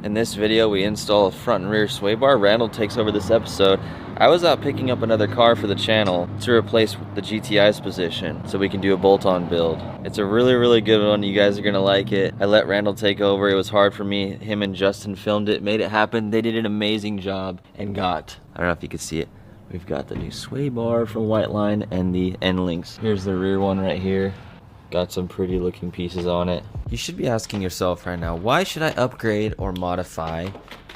In this video, we install a front and rear sway bar. Randall takes over this episode. I was out picking up another car for the channel to replace the GTI's position so we can do a bolt-on build. It's a really good one. You guys are gonna like it. I let Randall take over. It was hard for me. Him and Justin filmed it, made it happen. They did an amazing job and got, I don't know if you can see it, we've got the new sway bar from Whiteline and the end links. Here's the rear one right here. Got some pretty looking pieces on it. You should be asking yourself right now, why should I upgrade or modify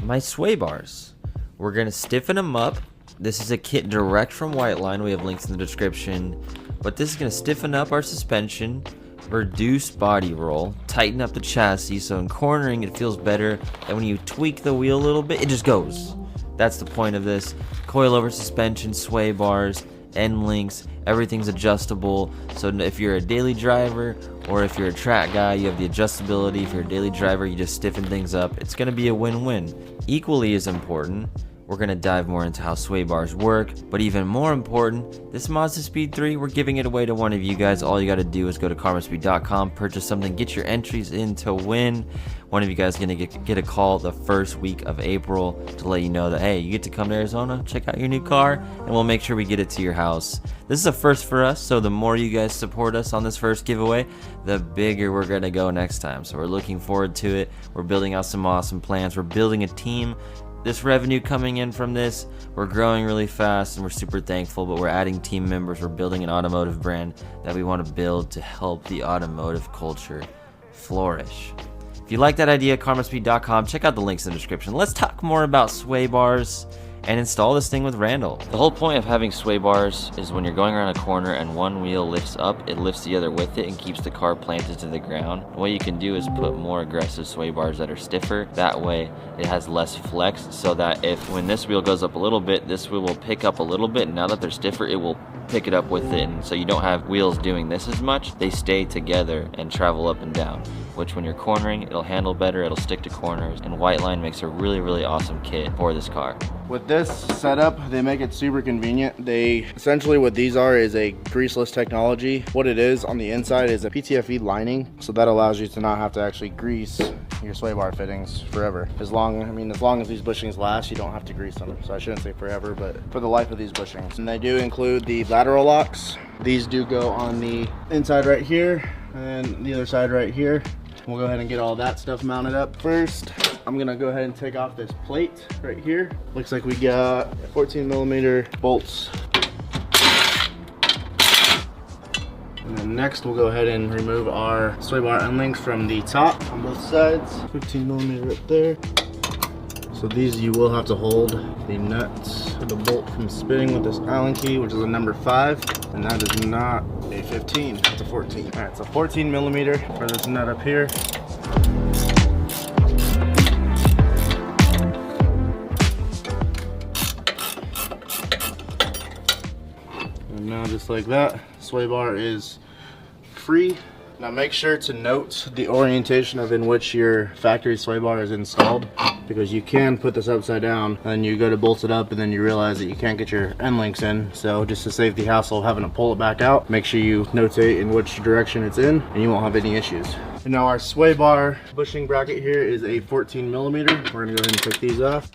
my sway bars? We're gonna stiffen them up. This is a kit direct from Whiteline. We have links in the description. But this is gonna stiffen up our suspension, reduce body roll, tighten up the chassis so in cornering it feels better, and when you tweak the wheel a little bit, it just goes. That's the point of this. Coilover suspension, sway bars, end links, everything's adjustable. So if you're a daily driver or if you're a track guy, you have the adjustability. If you're a daily driver, you just stiffen things up. It's gonna be a win-win. Equally as important, we're gonna dive more into how sway bars work, but even more important, this Mazda Speed 3, we're giving it away to one of you guys. All you gotta do is go to karmaspeed.com, purchase something, get your entries in to win. One of you guys is gonna get a call the first week of April to let you know that, hey, you get to come to Arizona, check out your new car, and we'll make sure we get it to your house. This is a first for us, so the more you guys support us on this first giveaway, the bigger we're gonna go next time. So we're looking forward to it. We're building out some awesome plans. We're building a team. This revenue coming in from this, we're growing really fast and we're super thankful, but we're adding team members. We're building an automotive brand that we want to build to help the automotive culture flourish. If you like that idea, karmaspeed.com, check out the links in the description. Let's talk more about sway bars and install this thing with Randall. The whole point of having sway bars is when you're going around a corner and one wheel lifts up, it lifts the other with it and keeps the car planted to the ground. What you can do is put more aggressive sway bars that are stiffer. That way it has less flex, so that when this wheel goes up a little bit, this wheel will pick up a little bit. And now that they're stiffer, it will pick it up with it. And so you don't have wheels doing this as much. They stay together and travel up and down, which when you're cornering, it'll handle better, it'll stick to corners. And Whiteline makes a really awesome kit for this car. With this setup, they make it super convenient. Essentially what these are is a greaseless technology. What it is on the inside is a PTFE lining, so that allows you to not have to actually grease your sway bar fittings forever. As long as these bushings last, you don't have to grease them. So I shouldn't say forever, but for the life of these bushings. And they do include the lateral locks. These do go on the inside right here and the other side right here. We'll go ahead and get all that stuff mounted up first. I'm gonna go ahead and take off this plate right here. Looks like we got 14mm bolts. And then next we'll go ahead and remove our sway bar end links from the top on both sides. 15mm right there. So these you will have to hold the nuts or the bolt from spinning with this Allen key, which is a number 5, and that is not a 15, it's a 14. All right, it's a 14mm for this nut up here. And now just like that, sway bar is free. Now make sure to note the orientation of in which your factory sway bar is installed, because you can put this upside down and then you go to bolt it up and then you realize that you can't get your end links in. So just to save the hassle of having to pull it back out, make sure you notate in which direction it's in and you won't have any issues. And now our sway bar bushing bracket here is a 14mm. We're gonna go ahead and take these off.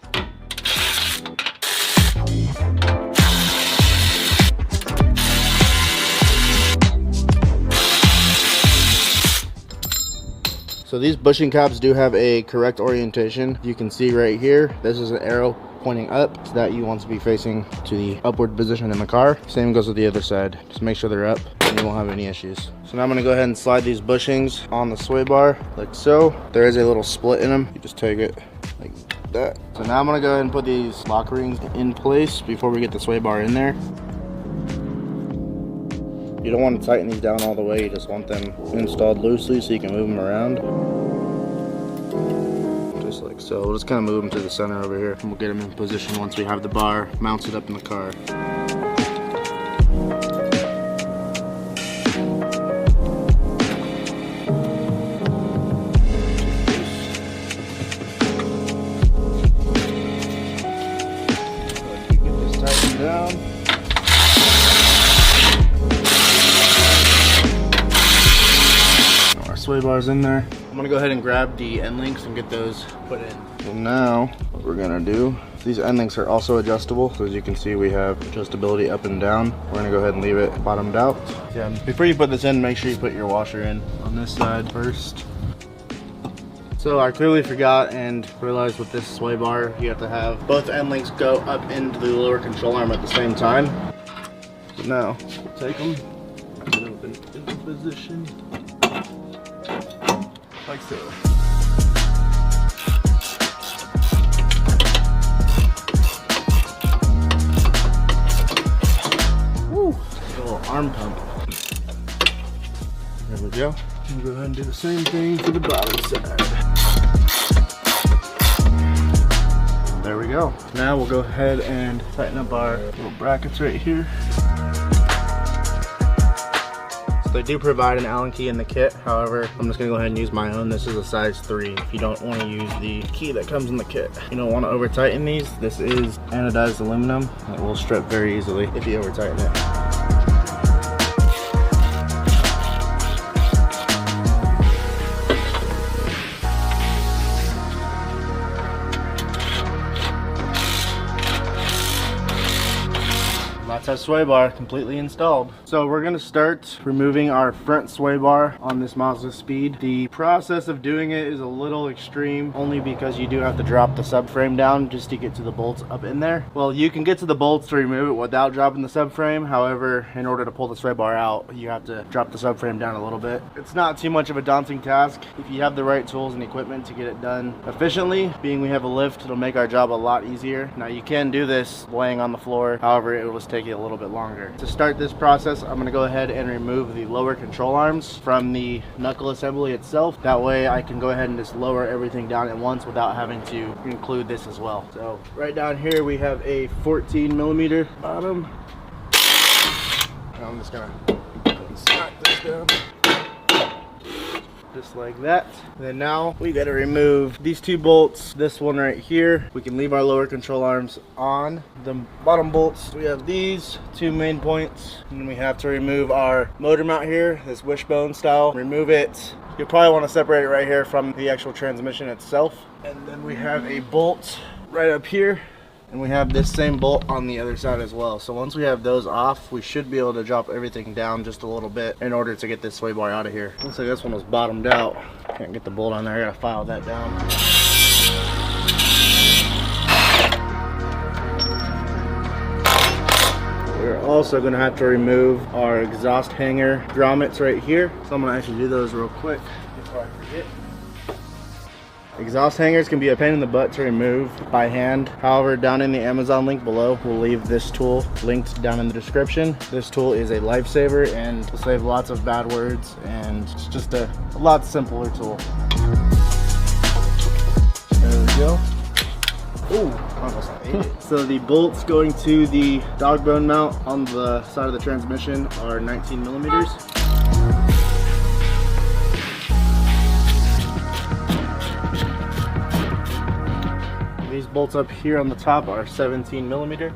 So these bushing caps do have a correct orientation. You can see right here, this is an arrow pointing up, so that you want to be facing to the upward position in the car. Same goes with the other side. Just make sure they're up and you won't have any issues. So now I'm gonna go ahead and slide these bushings on the sway bar like so. There is a little split in them. You just take it like that. So now I'm gonna go ahead and put these lock rings in place before we get the sway bar in there. You don't want to tighten these down all the way, you just want them installed loosely so you can move them around. Just like so. We'll just kind of move them to the center over here and we'll get them in position once we have the bar mounted up in the car. Get this tightened down. Sway bars in there. I'm gonna go ahead and grab the end links and get those put in. Well, now what we're gonna do, these end links are also adjustable. So as you can see, we have adjustability up and down. We're gonna go ahead and leave it bottomed out. Yeah, before you put this in, make sure you put your washer in on this side first. So I clearly forgot and realized with this sway bar, you have to have both end links go up into the lower control arm at the same time. So now, we'll take them, move them into position, like so. Woo! A little arm pump. There we go. We'll go ahead and do the same thing for the bottom side. There we go. Now we'll go ahead and tighten up our little brackets right here. So they do provide an Allen key in the kit. However, I'm just gonna go ahead and use my own. This is a size 3. If you don't want to use the key that comes in the kit. You don't want to over tighten these. This is anodized aluminum. It will strip very easily if you over tighten it. That's our sway bar completely installed. So we're gonna start removing our front sway bar on this Mazda Speed. The process of doing it is a little extreme, only because you do have to drop the subframe down just to get to the bolts up in there. Well, you can get to the bolts to remove it without dropping the subframe. However, in order to pull the sway bar out, you have to drop the subframe down a little bit. It's not too much of a daunting task if you have the right tools and equipment to get it done efficiently. Being we have a lift, it'll make our job a lot easier. Now you can do this laying on the floor. However, it will just take you a little bit longer. To start this process, I'm going to go ahead and remove the lower control arms from the knuckle assembly itself. That way I can go ahead and just lower everything down at once without having to include this as well. So right down here we have a 14mm bottom. I'm just going to snap this down. Just like that. And then now we got to remove these 2 bolts. This one right here, we can leave our lower control arms on. The bottom bolts, we have these 2 main points, and then we have to remove our motor mount here, this wishbone style. Remove it. You'll probably want to separate it right here from the actual transmission itself. And then we have a bolt right up here. And we have this same bolt on the other side as well. So once we have those off, we should be able to drop everything down just a little bit in order to get this sway bar out of here. Looks like this one was bottomed out. Can't get the bolt on there, I gotta file that down. We're also gonna have to remove our exhaust hanger grommets right here. So I'm gonna actually do those real quick before I forget. Exhaust hangers can be a pain in the butt to remove by hand. However, down in the Amazon link below, we'll leave this tool linked down in the description. This tool is a lifesaver and will save lots of bad words, and it's just a lot simpler tool. There we go. Ooh, almost ate it. So the bolts going to the dog bone mount on the side of the transmission are 19mm. These bolts up here on the top are 17mm.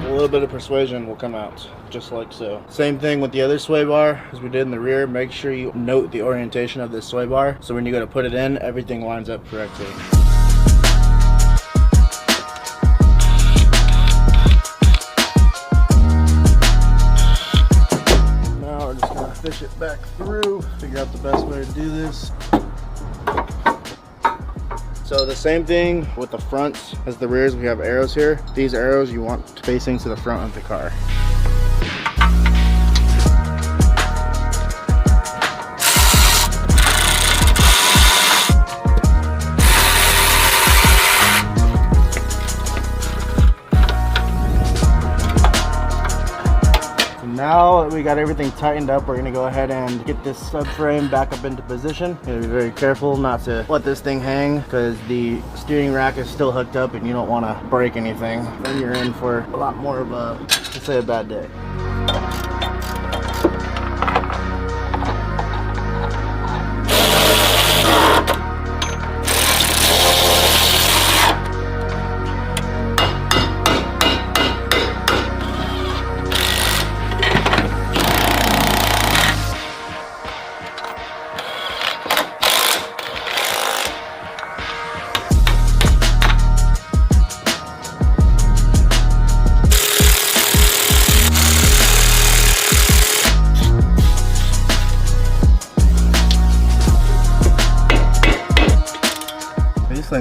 A little bit of persuasion will come out, just like so. Same thing with the other sway bar as we did in the rear. Make sure you note the orientation of this sway bar, so when you go to put it in, everything lines up correctly. Fish it back through, figure out the best way to do this. So the same thing with the fronts as the rears, we have arrows here. These arrows you want facing to the front of the car. Now that we got everything tightened up, we're gonna go ahead and get this subframe back up into position. You gotta be very careful not to let this thing hang, because the steering rack is still hooked up and you don't want to break anything. Then you're in for a lot more of a, let's say, a bad day.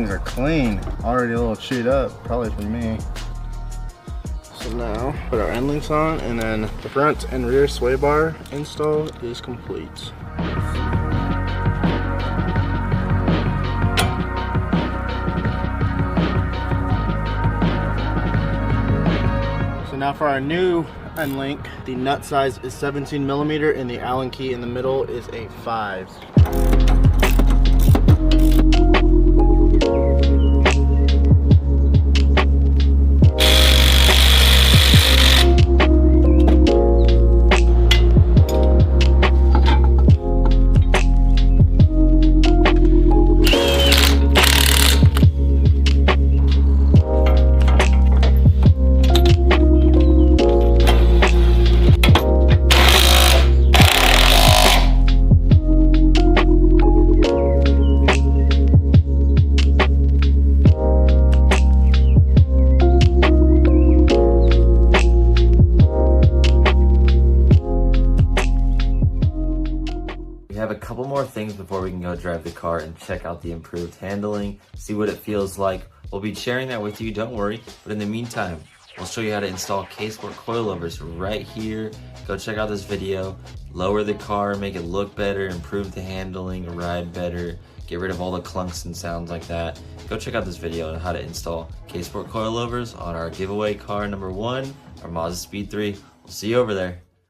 things are clean. Already a little chewed up, probably for me. So now, put our end links on, and then the front and rear sway bar install is complete. So now for our new end link, the nut size is 17 millimeter, and the Allen key in the middle is a 5. Have a couple more things before we can go drive the car and check out the improved handling, see what it feels like. We'll be sharing that with you, don't worry. But in the meantime, we'll show you how to install K-Sport coilovers right here. Go check out this video, lower the car, make it look better, improve the handling, ride better, get rid of all the clunks and sounds like that. Go check out this video on how to install K-Sport coilovers on our giveaway car number 1, our Mazda Speed 3. We'll see you over there.